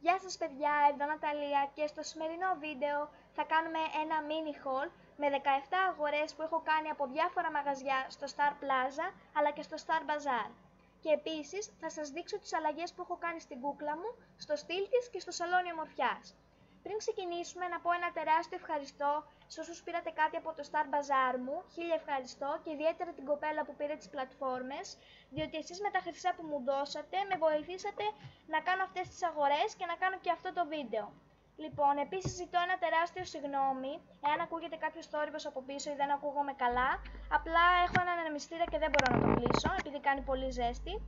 Γεια σας παιδιά, εδώ Ναταλία και στο σημερινό βίντεο θα κάνουμε ένα mini haul με 17 αγορές που έχω κάνει από διάφορα μαγαζιά στο Star Plaza αλλά και στο Star Bazaar. Και επίσης θα σας δείξω τις αλλαγές που έχω κάνει στην κούκλα μου, στο στυλ της και στο σαλόνι ομορφιάς. Πριν ξεκινήσουμε να πω ένα τεράστιο ευχαριστώ σε όσους πήρατε κάτι από το Star Bazaar μου, χίλια ευχαριστώ και ιδιαίτερα την κοπέλα που πήρε τις πλατφόρμες, διότι εσείς με τα χρυσά που μου δώσατε με βοηθήσατε να κάνω αυτές τις αγορές και να κάνω και αυτό το βίντεο. Λοιπόν, επίσης ζητώ ένα τεράστιο συγγνώμη, εάν ακούγεται κάποιος θόρυβος από πίσω ή δεν ακούγομαι καλά, απλά έχω έναν ανεμιστήρα και δεν μπορώ να το κλείσω επειδή κάνει πολύ ζέστη.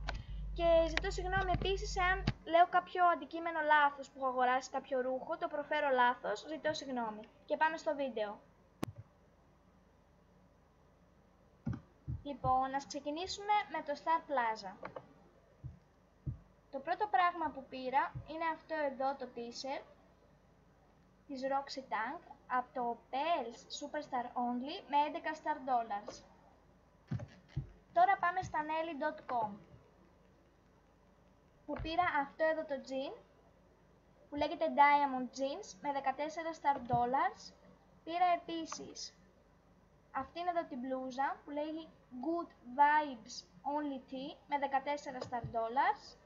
Και ζητώ συγγνώμη επίσης εάν λέω κάποιο αντικείμενο λάθος που έχω αγοράσει, κάποιο ρούχο, το προφέρω λάθος, ζητώ συγγνώμη. Και πάμε στο βίντεο. Λοιπόν, ας ξεκινήσουμε με το Star Plaza. Το πρώτο πράγμα που πήρα είναι αυτό εδώ το t-shirt της Roxy Tank από το Pearls Superstar Only με 11 Star Dollars. Τώρα πάμε στα Nelly.com που πήρα αυτό εδώ το jean που λέγεται Diamond Jeans με 14 Star Dollars. Πήρα επίσης αυτήν εδώ την μπλούζα που λέγει Good Vibes Only Tea με 14 Star Dollars.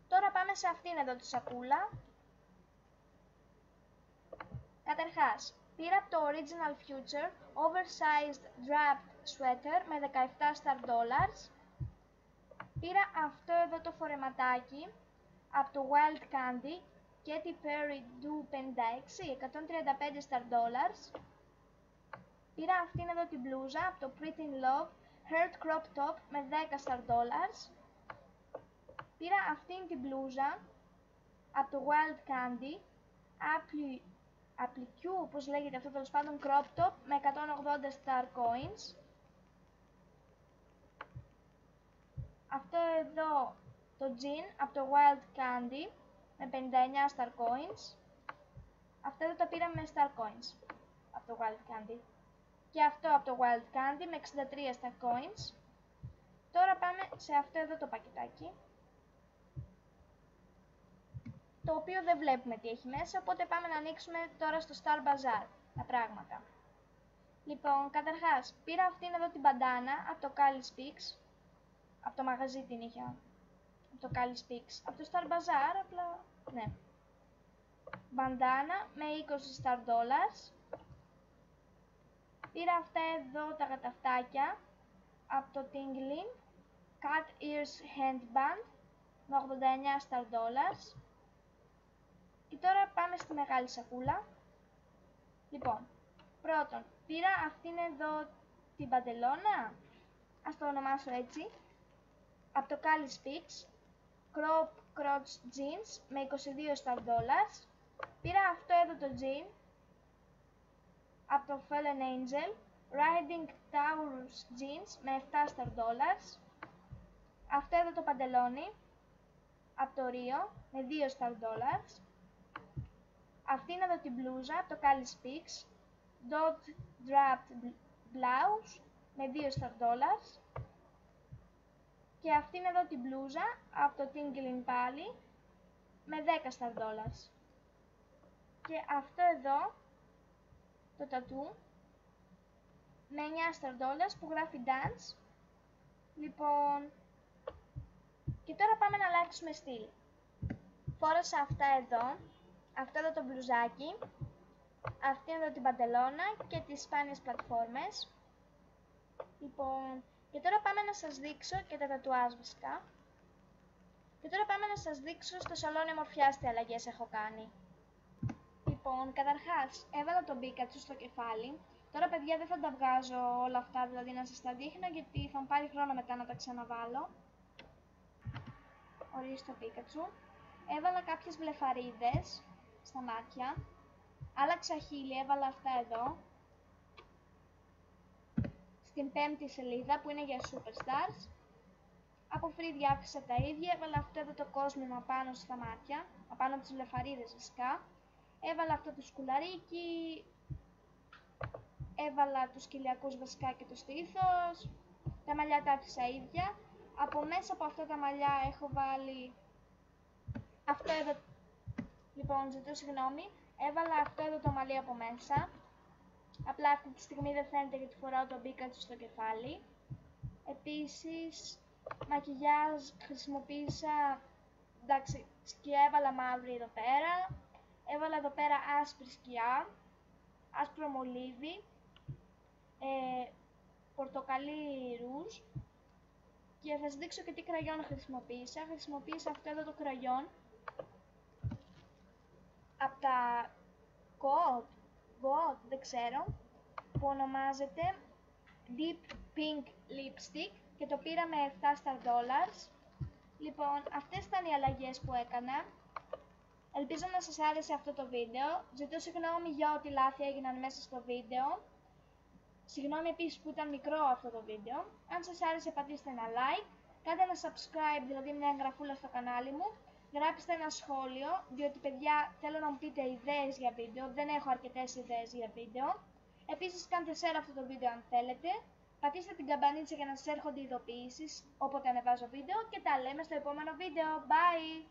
Τώρα πάμε σε αυτήν εδώ τη σακούλα. Καταρχάς, πήρα το Original Future Oversized Draped Sweater με 17 Star Dollars. Πήρα αυτό εδώ το φορεματάκι από το Wild Candy Katy Perry Do 56, 135 Star Dollars. Πήρα αυτήν εδώ την μπλούζα από το Pretty in Love Heart Crop Top με 10 Star Dollars. Πήρα αυτήν την μπλούζα από το Wild Candy Applique, όπως λέγεται αυτό τέλος πάντων, Crop Top με 180 Star Coins. Αυτό εδώ το jean από το Wild Candy με 59 Star Coins. Αυτό εδώ το πήρα με Star Coins από το Wild Candy. Και αυτό από το Wild Candy με 63 Star Coins. Τώρα πάμε σε αυτό εδώ το πακετάκι, το οποίο δεν βλέπουμε τι έχει μέσα, οπότε πάμε να ανοίξουμε τώρα στο Star Bazaar τα πράγματα. Λοιπόν, καταρχάς, πήρα αυτήν εδώ την μπαντάνα από το Cali Speaks, από το μαγαζί την είχα, από το Cali Speaks, από το Star Bazaar, απλά, ναι. Μπαντάνα με 20 Star Dollars. Πήρα αυτά εδώ τα καταφτάκια από το Tingling Cat Ears Handband με 89 Star Dollars. Και τώρα πάμε στη μεγάλη σακούλα. Λοιπόν, πρώτον, πήρα αυτήν εδώ την παντελώνα, ας το ονομάσω έτσι, από το Cali Speaks Crop Crotch Jeans με 22 Star Dollars. Πήρα αυτό εδώ το jean από το Fallen Angel Riding Taurus Jeans με 7 Star Dollars. Αυτό εδώ το παντελόνι από το Rio με 2 Star Dollars. Αυτήν εδώ την μπλούζα από το Cali Speaks Dot Draped Blouse με 2 Star Dollars. Και αυτήν εδώ την μπλούζα από το Tingling πάλι με 10 Star Dollars. Και αυτό εδώ το τατού με 9 Star Dollars που γράφει Dance. Λοιπόν, και τώρα πάμε να αλλάξουμε στυλ. Φόρασα αυτά εδώ, αυτό εδώ το μπλουζάκι, αυτή εδώ την παντελώνα και τις σπάνιες πλατφόρμες. Λοιπόν, και τώρα πάμε να σας δείξω και τα τατουάζ βασικά. Και τώρα πάμε να σας δείξω στο σαλόνι ομορφιάς τι αλλαγές έχω κάνει. Λοιπόν, καταρχάς έβαλα τον Pikachu στο κεφάλι. Τώρα παιδιά δεν θα τα βγάζω όλα αυτά, δηλαδή να σας τα δείχνω, γιατί θα μου πάρει χρόνο μετά να τα ξαναβάλω. Ορίστε το Pikachu. Έβαλα κάποιες βλεφαρίδες στα μάτια. Άλλαξα χείλη, έβαλα αυτά εδώ. Στην 5η σελίδα που είναι για Superstars. Από φρύδια άφησα τα ίδια, έβαλα αυτό εδώ το κόσμημα πάνω στα μάτια, απάνω από τις βλεφαρίδες βασικά. Έβαλα αυτό το σκουλαρίκι, έβαλα τους κοιλιακούς βασικά και το στήθος, τα μαλλιά τα άφησα ίδια. Από μέσα από αυτά τα μαλλιά έχω βάλει Αυτό εδώ, λοιπόν, ζητώ συγγνώμη, έβαλα αυτό εδώ το μαλλί από μέσα. Απλά αυτή τη στιγμή δεν φαίνεται γιατί φοράω το Pikachu στο κεφάλι. Επίσης, μακιγιάζ χρησιμοποίησα, εντάξει, σκιά έβαλα μαύρη εδώ πέρα. Έβαλα εδώ πέρα άσπρη σκιά, άσπρο μολύβι, πορτοκαλί ρούζ. Και θα σας δείξω και τι κραγιόν χρησιμοποίησα. Χρησιμοποίησα αυτό εδώ το κραγιόν από τα God, δεν ξέρω, που ονομάζεται Deep Pink Lipstick και το πήρα με 7 star dollars. Λοιπόν, αυτές ήταν οι αλλαγές που έκανα. Ελπίζω να σας άρεσε αυτό το βίντεο. Ζητώ συγγνώμη για ό,τι λάθη έγιναν μέσα στο βίντεο. Συγγνώμη επίσης που ήταν μικρό αυτό το βίντεο. Αν σας άρεσε πατήστε ένα like, κάντε ένα subscribe, δηλαδή μια εγγραφούλα στο κανάλι μου. Γράψτε ένα σχόλιο, διότι παιδιά θέλω να μου πείτε ιδέες για βίντεο, δεν έχω αρκετές ιδέες για βίντεο. Επίσης κάντε share αυτό το βίντεο αν θέλετε. Πατήστε την καμπανίτσα για να σας έρχονται ειδοποιήσεις όποτε ανεβάζω βίντεο και τα λέμε στο επόμενο βίντεο. Bye!